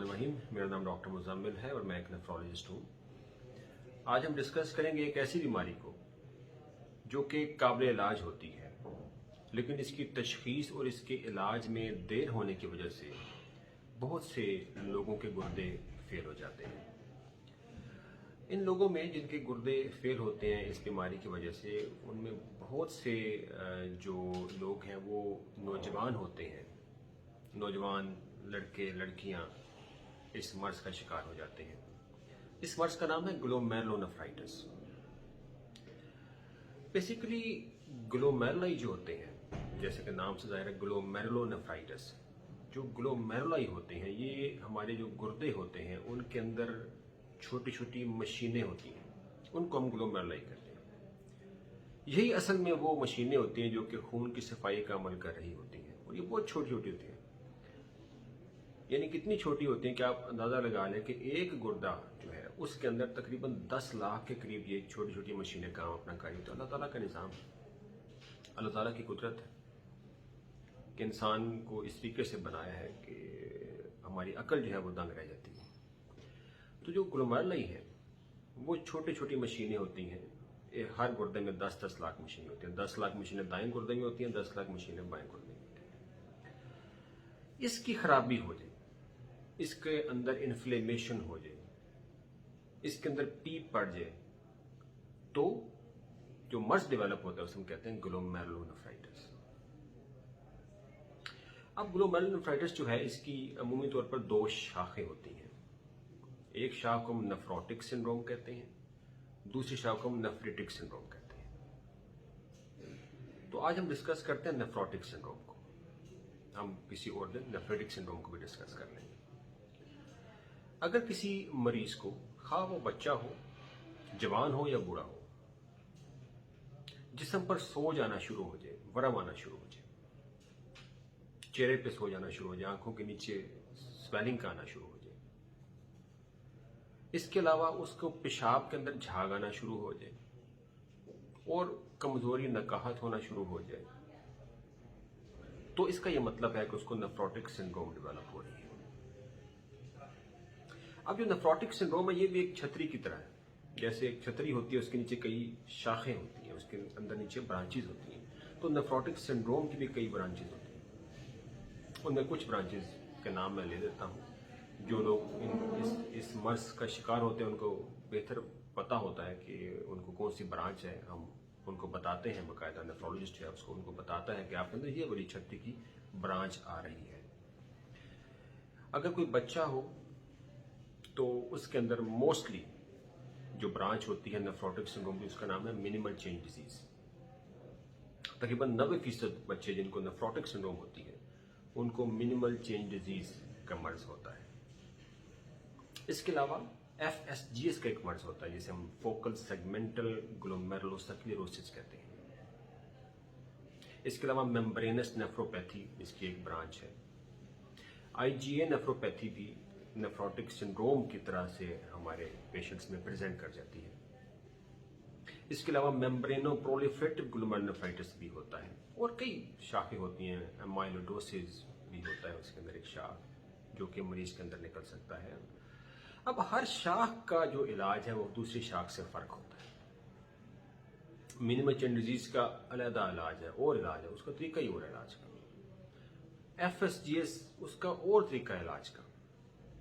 बिस्मिल्लाहिर्रहमानिर्रहीम। मेरा नाम डॉक्टर मुज़म्मिल है और मैं एक नेफ्रोलॉजिस्ट हूँ। आज हम डिस्कस करेंगे एक ऐसी बीमारी को जो कि काबिल इलाज होती है, लेकिन इसकी तशख़ीस और इसके इलाज में देर होने की वजह से बहुत से लोगों के गुर्दे फेल हो जाते हैं। इन लोगों में जिनके गुर्दे फेल होते हैं इस बीमारी की वजह से, उनमें बहुत से जो लोग हैं वो नौजवान होते हैं। नौजवान लड़के लड़कियां इस मर्ज का शिकार हो जाते हैं। इस मर्ज का नाम है ग्लोमेरुलोनेफ्राइटिस। बेसिकली ग्लोमेरुलाई जो होते हैं, जैसे कि नाम से ज़ाहिर है ग्लोमेरुलोनेफ्राइटिस, जो ग्लोमेरुलाई होते हैं ये हमारे जो गुर्दे होते हैं उनके अंदर छोटी छोटी मशीनें होती हैं, उनको हम ग्लोमेरुलाई कहते हैं। यही असल में वो मशीनें होती हैं जो कि खून की सफाई का अमल कर रही होती हैं, और ये बहुत छोटी छोटी होती हैं। यानी कितनी छोटी होती हैं कि आप अंदाज़ा लगा लें कि एक गुर्दा जो है उसके अंदर तकरीबन 10 लाख के करीब ये छोटी छोटी मशीनें काम अपना कर रही। तो अल्लाह ताला का निज़ाम है, अल्लाह ताला की कुदरत है कि इंसान को इस तरीके से बनाया है कि हमारी अकल जो है वो दंग रह जाती है। तो जो ग्लोमेरुलाई है वो छोटी छोटी मशीनें होती हैं। हर गुर्दे में 10-10 लाख मशीनें होती हैं। 10 लाख मशीनें दाएं गुर्दे में होती हैं, 10 लाख मशीनें बाएं गुर्दे में होती हैं। इसकी खराबी हो जाए, इसके अंदर इन्फ्लेमेशन हो जाए, इसके अंदर पीप पड़ जाए, तो जो मर्ज डेवलप होता है उसे हम कहते हैं ग्लोमेरुलोनेफ्राइटिस। अब ग्लोमेरुलोनेफ्राइटिस जो है इसकी अमूमी तौर पर 2 शाखें होती हैं। एक शाख को हम नेफ्रोटिक सिंड्रोम कहते हैं, दूसरी शाख को हम नेफ्रिटिक सिंड्रोम कहते हैं। तो आज हम डिस्कस करते हैं नेफ्रोटिक सिंड्रोम को। हम किसी और दिन नेफ्रिटिक सिंड्रोम को भी डिस्कस कर लेंगे। अगर किसी मरीज को, खा वो बच्चा हो, जवान हो या बूढ़ा हो, जिस्म पर सोज आना शुरू हो जाए, वरम आना शुरू हो जाए, चेहरे पे सोज आना शुरू हो जाए, आंखों के नीचे स्वेलिंग का आना शुरू हो जाए, इसके अलावा उसको पेशाब के अंदर झाग आना शुरू हो जाए और कमजोरी नकाहत होना शुरू हो जाए, तो इसका यह मतलब है कि उसको नेफ्रोटिक सिंड्रोम डेवलप हो रही है। अब जो नेफ्रोटिक सिंड्रोम है ये भी एक छतरी की तरह है। जैसे एक छतरी होती है, उसके नीचे कई शाखें होती हैं, उसके अंदर नीचे ब्रांचेज होती हैं। तो नेफ्रोटिक सिंड्रोम की भी कई ब्रांचेज होती हैं। उनमें कुछ ब्रांचेज के नाम मैं ले देता हूँ। जो लोग इस मर्ज का शिकार होते हैं उनको बेहतर पता होता है कि उनको कौन सी ब्रांच है। हम उनको बताते हैं, बाकायदा नेफ्रोलॉजिस्ट है उसको उनको बताता है कि आपके अंदर ये बड़ी छतरी की ब्रांच आ रही है। अगर कोई बच्चा हो तो उसके अंदर मोस्टली जो ब्रांच होती है नेफ्रोटिक सिंड्रोम की, उसका नाम है मिनिमल चेंज डिजीज। तकरीबन 90% बच्चे जिनको नेफ्रोटिक सिंड्रोम होती है उनको मिनिमल चेंज डिजीज का मर्ज होता है। इसके अलावा FSGS का एक मर्ज होता है जिसे हम फोकल सेगमेंटल ग्लोमेरुलोस्क्लेरोसिस कहते हैं। इसके अलावा मेम्ब्रेनस नेफ्रोपैथी इसकी एक ब्रांच है। IgA नेफ्रोपैथी भी नेफ्रोटिक सिंड्रोम की तरह से हमारे पेशेंट्स में प्रेजेंट कर जाती है। इसके अलावा मेम्ब्रेनोप्रोलिफरेटिव ग्लोमेरुलोनेफ्राइटिस भी होता है और कई शाखें होती हैं। एमाइलोइडोसिस भी होता है उसके अंदर एक शाख जो कि मरीज के अंदर निकल सकता है। अब हर शाख का जो इलाज है वो दूसरी शाख से फर्क होता है। मिनिमल चेंज डिजीज का अलग इलाज है और इलाज है, उसका तरीका ही और इलाज का। FSGS उसका और तरीका इलाज का,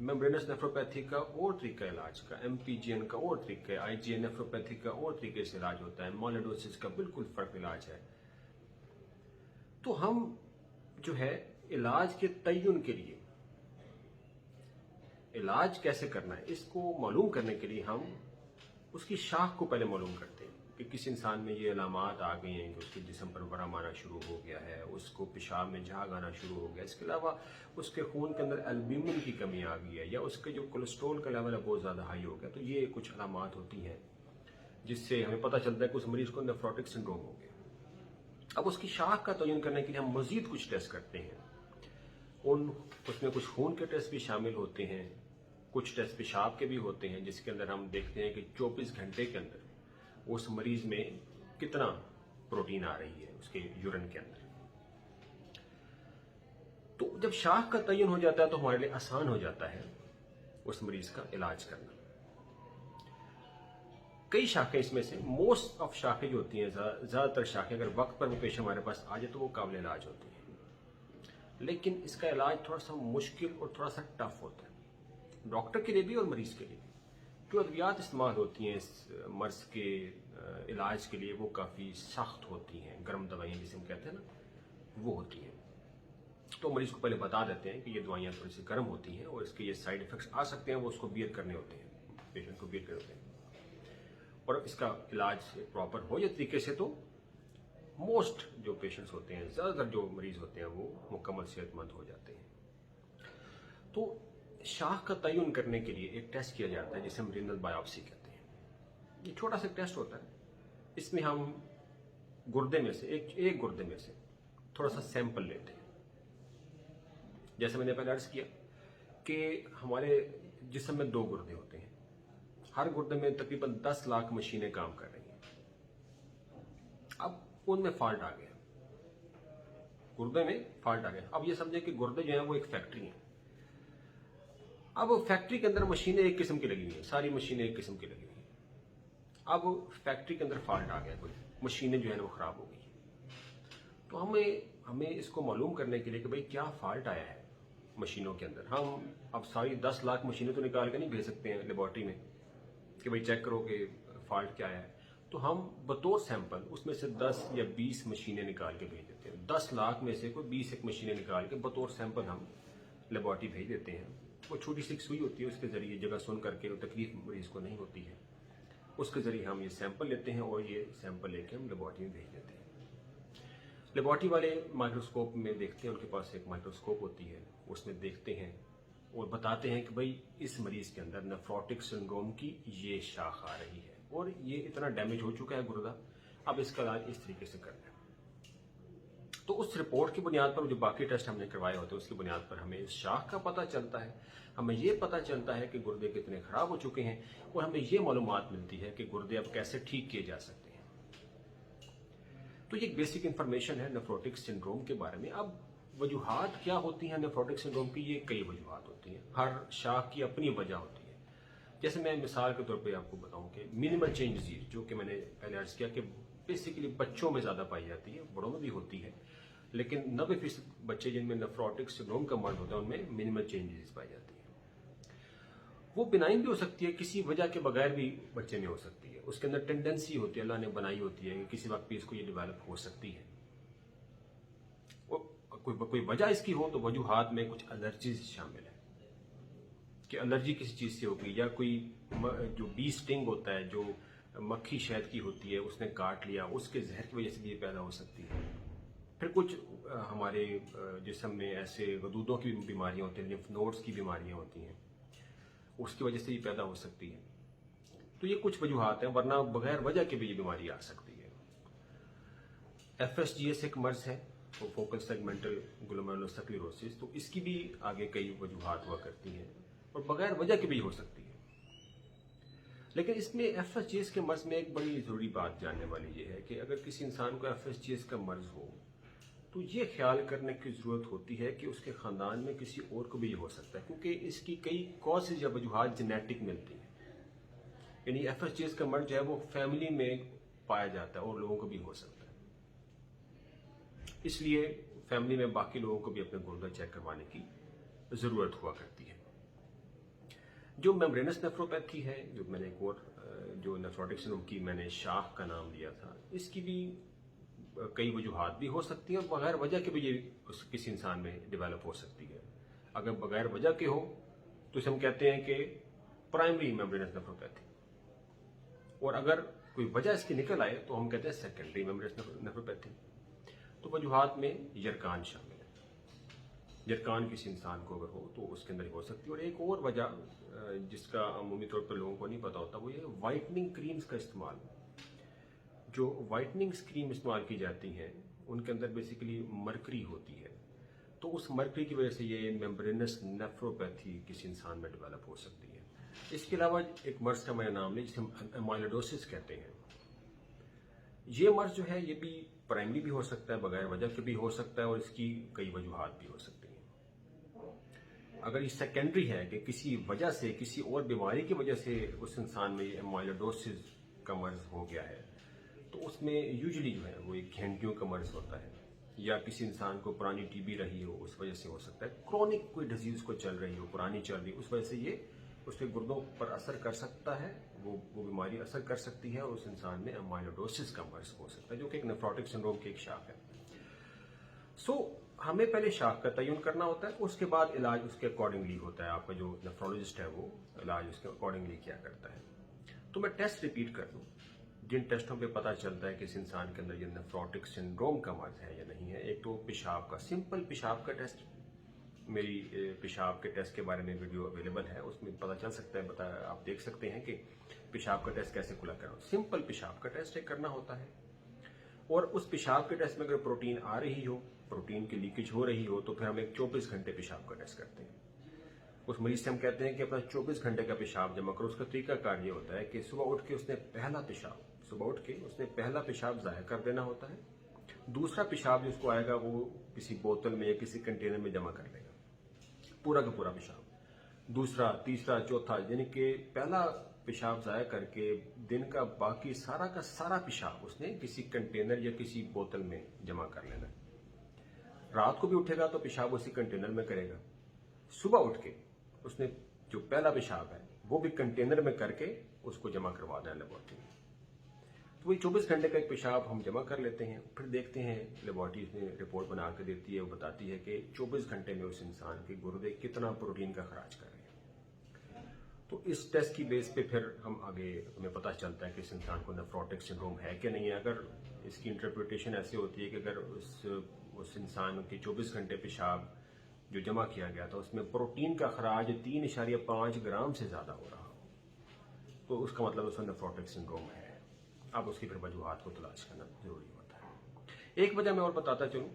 मेम्ब्रेनस नेफ्रोपैथी का और तरीका इलाज का, MPGN का और तरीका है, IgA नेफ्रोपैथी का और तरीके से इलाज होता है, एमाइलोइडोसिस का बिल्कुल फर्क इलाज है। तो हम जो है इलाज के तय्युन के लिए, इलाज कैसे करना है इसको मालूम करने के लिए हम उसकी शाख को पहले मालूम करते हैं कि किसी इंसान में ये अलामात आ गई हैं कि उसके जिस्म पर वरम आना शुरू हो गया है, उसको पेशाब में झाग आना शुरू हो गया, इसके अलावा उसके खून के अंदर एल्ब्यूमिन की कमी आ गई है, या उसके जो कोलेस्ट्रॉल का लेवल है बहुत ज़्यादा हाई हो गया। तो ये कुछ अलामात होती हैं जिससे हमें पता चलता है कि उस मरीज को नेफ्रोटिक सिंड्रोम हो गया। अब उसकी शाख का तयन करने के लिए हम मजीद कुछ टेस्ट करते हैं। उसमें कुछ खून के टेस्ट भी शामिल होते हैं, कुछ टेस्ट पेशाब के भी होते हैं, जिसके अंदर हम देखते हैं कि 24 घंटे के अंदर उस मरीज में कितना प्रोटीन आ रही है उसके यूरिन के अंदर। तो जब शाख का तयन हो जाता है तो हमारे लिए आसान हो जाता है उस मरीज का इलाज करना। कई शाखें इसमें से, मोस्ट ऑफ शाखें जो होती हैं, ज़्यादातर शाखें अगर वक्त पर वो पेशेंट हमारे पास आ जाए तो वो काबिल इलाज होती है, लेकिन इसका इलाज थोड़ा सा मुश्किल और थोड़ा सा टफ होता है, डॉक्टर के लिए भी और मरीज के लिए भी। जो अद्वियात इस्तेमाल होती हैं इस मर्ज के इलाज के लिए वो काफ़ी सख्त होती हैं, गर्म दवाइयाँ जिसे हम कहते हैं ना, वो होती हैं। तो मरीज को पहले बता देते हैं कि ये दवाइयाँ थोड़ी सी गर्म होती हैं और इसके ये साइड इफेक्ट्स आ सकते हैं, वो उसको बियर करने होते हैं, पेशेंट को बियर करने होते हैं। और इसका इलाज प्रॉपर हो जाए तरीके से तो मोस्ट जो पेशेंट्स होते हैं, ज़्यादातर जो मरीज होते हैं, वो मुकम्मल सेहतमंद हो जाते हैं। तो शाख का तयन करने के लिए एक टेस्ट किया जाता है जिसे हम रीनल बायोप्सी कहते हैं। ये छोटा सा टेस्ट होता है, इसमें हम गुर्दे में से एक गुर्दे में से थोड़ा सा सैंपल लेते हैं। जैसे मैंने पहले अर्ज किया कि हमारे जिस्म में 2 गुर्दे होते हैं, हर गुर्दे में तकरीबन 10 लाख मशीनें काम कर रही हैं। अब उनमें फॉल्ट आ गया, गुर्दे में फॉल्ट आ गया। अब ये समझे कि गुर्दे जो है वो एक फैक्ट्री है। अब फैक्ट्री के अंदर मशीनें एक किस्म की लगी हुई हैं, सारी मशीनें एक किस्म की लगी हुई हैं। अब फैक्ट्री के अंदर फॉल्ट आ गया, कोई मशीनें जो है वो खराब हो गई। तो हमें इसको मालूम करने के लिए कि भाई क्या फॉल्ट आया है मशीनों के अंदर, हम अब सारी 10 लाख मशीनें तो निकाल के नहीं भेज सकते हैं लेबोरेटरी में कि भाई चेक करो कि फॉल्ट क्या है। तो हम बतौर सैंपल उसमें से 10 या 20 मशीनें निकाल के भेज देते हैं। 10 लाख में से कोई 20 एक मशीनें निकाल के बतौर सैंपल हम लेबोरेटरी भेज देते हैं। वो छोटी सी सुई होती है, उसके जरिए जगह सुन करके वो तकलीफ मरीज को नहीं होती है, उसके जरिए हम ये सैंपल लेते हैं और ये सैंपल लेके हम लेबोरेटरी में भेज देते हैं। लेबोरेटरी वाले माइक्रोस्कोप में देखते हैं, उनके पास एक माइक्रोस्कोप होती है, उसमें देखते हैं और बताते हैं कि भाई इस मरीज के अंदर नेफ्रोटिक सिंड्रोम की ये शाख आ रही है और ये इतना डैमेज हो चुका है गुर्दा, अब इसका इलाज इस तरीके से करना है। तो उस रिपोर्ट की बुनियाद पर जो बाकी टेस्ट हमने करवाए होते हैं उसकी बुनियाद पर हमें इस शाख का पता चलता है, हमें ये पता चलता है कि गुर्दे कितने खराब हो चुके हैं और हमें ये मालूमात मिलती है कि गुर्दे अब कैसे ठीक किए जा सकते हैं। तो ये एक बेसिक इंफॉर्मेशन है नेफ्रोटिक सिंड्रोम के बारे में। अब वजूहात क्या होती हैं नेफ्रोटिक सिंड्रोम की, ये कई वजूहात होती हैं, हर शाख की अपनी वजह होती है। जैसे मैं मिसाल के तौर पे आपको बताऊं कि मिनिमल चेंज डिजीज, जो कि मैंने पहले अर्ज किया कि बेसिकली बच्चों में ज़्यादा पाई जाती है, बड़ों में भी होती है, लेकिन 90% बच्चे जिनमें नेफ्रोटिक सिंड्रोम का मर्ज होता है उनमें मिनिमल चेंज डिजीज पाई जाती है। वो बिनाइन भी हो सकती है, किसी वजह के बगैर भी बच्चे में हो सकती है, उसके अंदर टेंडेंसी होती है, अल्लाह ने बनाई होती है कि किसी वक्त भी इसको ये डेवलप हो सकती है। कोई वजह इसकी हो तो वजूहात में कुछ एलर्जीज शामिल है कि एलर्जी किसी चीज़ से होगी, या कोई जो बी स्टिंग होता है, जो मक्खी शहद की होती है, उसने काट लिया, उसके जहर की वजह से भी ये पैदा हो सकती है। फिर कुछ हमारे जिस्म में ऐसे गदूदों की बीमारियां होती हैं, लिम्फ नोड्स की बीमारियां होती हैं, उसकी वजह से ये पैदा हो सकती है। तो ये कुछ वजूहात हैं, वरना बगैर वजह के भी ये बीमारी आ सकती है। FSGS एक मर्ज है, तो फोकल सेगमेंटल ग्लोमेरुलोस्क्लेरोसिस, तो इसकी भी आगे कई वजूहात हुआ करती हैं और बगैर वजह की भी हो सकती है। लेकिन इसमें FSGS के मर्ज में एक बड़ी जरूरी बात जानने वाली ये है कि अगर किसी इंसान को FSGS का मर्ज हो तो ये ख्याल करने की जरूरत होती है कि उसके खानदान में किसी और को भी ये हो सकता है, क्योंकि इसकी कई कॉजेज या वजूहात जेनेटिक मिलती हैं। यानी FSGS का मर्ज है वो फैमिली में पाया जाता है और लोगों को भी हो सकता है, इसलिए फैमिली में बाकी लोगों को भी अपने गुर्दा चेक करवाने की जरूरत हुआ करती है। जो मेम्ब्रेनस नेफ्रोपैथी है, जो मैंने एक और जो नेफ्रोटिक सिंड्रोम की मैंने शाख का नाम लिया था, इसकी भी कई वजूहात भी हो सकती हैं और बगैर वजह के भी ये किसी इंसान में डेवलप हो सकती है। अगर बगैर वजह के हो तो इसे हम कहते हैं कि प्राइमरी मेम्ब्रेनस नेफ्रोपैथी, और अगर कोई वजह इसकी निकल आए तो हम कहते हैं सेकेंडरी मेम्ब्रेनस नेफ्रोपैथी। तो वजूहात में यरकान शामिल है, यरकान किसी इंसान को अगर हो तो उसके अंदर हो सकती है। और एक और वजह जिसका अमूमी तौर पर लोगों को नहीं पता होता वो ये वाइटनिंग क्रीम्स का इस्तेमाल। जो वाइटनिंग क्रीम इस्तेमाल की जाती हैं उनके अंदर बेसिकली मरकरी होती है, तो उस मरकरी की वजह से ये मेम्ब्रेनस नेफ्रोपैथी किसी इंसान में डेवलप हो सकती है। इसके अलावा एक मर्ज का मैंने नाम लिया जिसे हम एमाइलोइडोसिस कहते हैं। ये मर्ज जो है ये भी प्राइमरी भी हो सकता है, बगैर वजह के भी हो सकता है और इसकी कई वजूहात भी हो सकती हैं। अगर ये सेकेंडरी है कि किसी वजह से, किसी और बीमारी की वजह से उस इंसान में एमाइलोइडोसिस का मर्ज हो गया है, तो उसमें यूजुअली जो है वो एक घंटियों का मर्ज होता है, या किसी इंसान को पुरानी टीबी रही हो उस वजह से हो सकता है, क्रोनिक कोई डिजीज को चल रही हो, पुरानी चल रही हो, उस वजह से ये उसके गुर्दों पर असर कर सकता है, वो बीमारी असर कर सकती है और उस इंसान में एमाइलोइडोसिस का मर्ज हो सकता है, जो कि एक नेफ्रोटिक सिंड्रोम की एक शाख है। हमें पहले शाख का तयन करना होता है, उसके बाद इलाज उसके अकॉर्डिंगली होता है। आपका जो नेफ्रोलॉजिस्ट है वो इलाज उसके अकॉर्डिंगली क्या करता है। तो मैं टेस्ट रिपीट कर दूं, जिन टेस्टों पे पता चलता है कि इस इंसान के अंदर ये नेफ्रोटिक सिंड्रोम का मर्ज है या नहीं है। एक तो पेशाब का, सिंपल पेशाब का टेस्ट, मेरी पेशाब के टेस्ट के बारे में वीडियो अवेलेबल है, उसमें पता चल सकता है, आप देख सकते हैं कि पेशाब का टेस्ट कैसे खुला करो। सिंपल पेशाब का टेस्ट एक करना होता है, और उस पेशाब के टेस्ट में अगर प्रोटीन आ रही हो, प्रोटीन की लीकेज हो रही हो, तो फिर हम एक 24 घंटे पेशाब का टेस्ट करते हैं। उस मरीज से हम कहते हैं कि अपना 24 घंटे का पेशाब जमा करो। उसका तरीका कार्य होता है कि सुबह उठ के उसने पहला पेशाब ज़ाया कर देना होता है। दूसरा पेशाब जो उसको आएगा वो किसी बोतल में या किसी कंटेनर में जमा कर लेगा, पूरा का पूरा पेशाब। दूसरा, तीसरा, चौथा, यानी कि पहला पेशाब ज़ाया करके दिन का बाकी सारा का सारा पेशाब उसने किसी कंटेनर या किसी बोतल में जमा कर लेना। रात को भी उठेगा तो पेशाब उसी कंटेनर में करेगा। सुबह उठ के उसने जो पहला पेशाब है वो भी कंटेनर में करके उसको जमा करवा देना लेबोरेटरी में। तो वही 24 घंटे का एक पेशाब हम जमा कर लेते हैं, फिर देखते हैं लेबोरेटरी में रिपोर्ट बना के देती है, वो बताती है कि 24 घंटे में उस इंसान के गुर्दे कितना प्रोटीन का खराज कर रहे हैं। तो इस टेस्ट की बेस पे फिर हम आगे, हमें पता चलता है कि इस इंसान को नेफ्रोटिक सिंड्रोम है कि नहीं है। अगर इसकी इंटरप्रिटेशन ऐसी होती है कि अगर उस इंसान के 24 घंटे पेशाब जो जमा किया गया था उसमें प्रोटीन का खराज 3.5 ग्राम से ज्यादा हो रहा हो, तो उसका मतलब उसमें नेफ्रोटिक सिंड्रोम है। अब उसकी फिर वजूहात को तलाश करना जरूरी होता है। एक वजह मैं और बताता चलूं,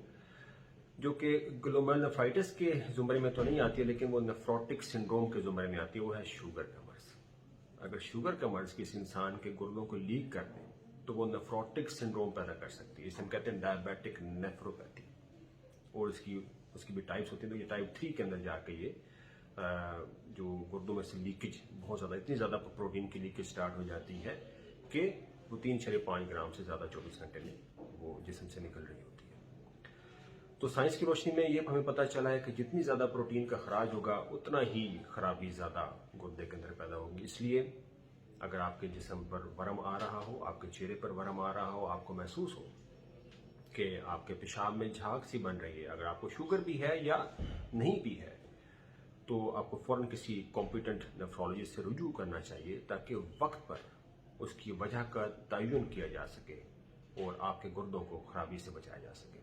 जो कि ग्लोमेरुलनेफ्राइटिस के जुमरे में तो नहीं आती है, लेकिन वो नेफ्रोटिक सिंड्रोम के जुमरे में आती है, वो है शुगर का मर्ज। अगर शुगर का मर्ज किसी इंसान के गुर्दों को लीक कर दे तो वो नेफ्रोटिक सिंड्रोम पैदा कर सकती है। इसे हम कहते हैं डायबिटिक नेफ्रोपैथी, और उसकी भी टाइप्स होती है। तो ये टाइप 3 के अंदर जाके ये जो गुर्दों में से लीकेज बहुत ज्यादा, इतनी ज्यादा प्रोटीन की लीकेज स्टार्ट हो जाती है कि वो 3.5 ग्राम से ज्यादा 24 घंटे में वो जिस्म से निकल रही होती है। तो साइंस की रोशनी में ये हमें पता चला है कि जितनी ज्यादा प्रोटीन का खराज होगा उतना ही खराबी ज्यादा गुर्दे के अंदर पैदा होगी। इसलिए अगर आपके जिस्म पर वर्म आ रहा हो, आपके चेहरे पर वर्म आ रहा हो, आपको महसूस हो कि आपके पेशाब में झाग सी बन रही है, अगर आपको शुगर भी है या नहीं भी है, तो आपको फौरन किसी कॉम्पिटेंट नेफ्रोलॉजिस्ट से रुजू करना चाहिए, ताकि वक्त पर उसकी वजह का तयन किया जा सके और आपके गुर्दों को खराबी से बचाया जा सके।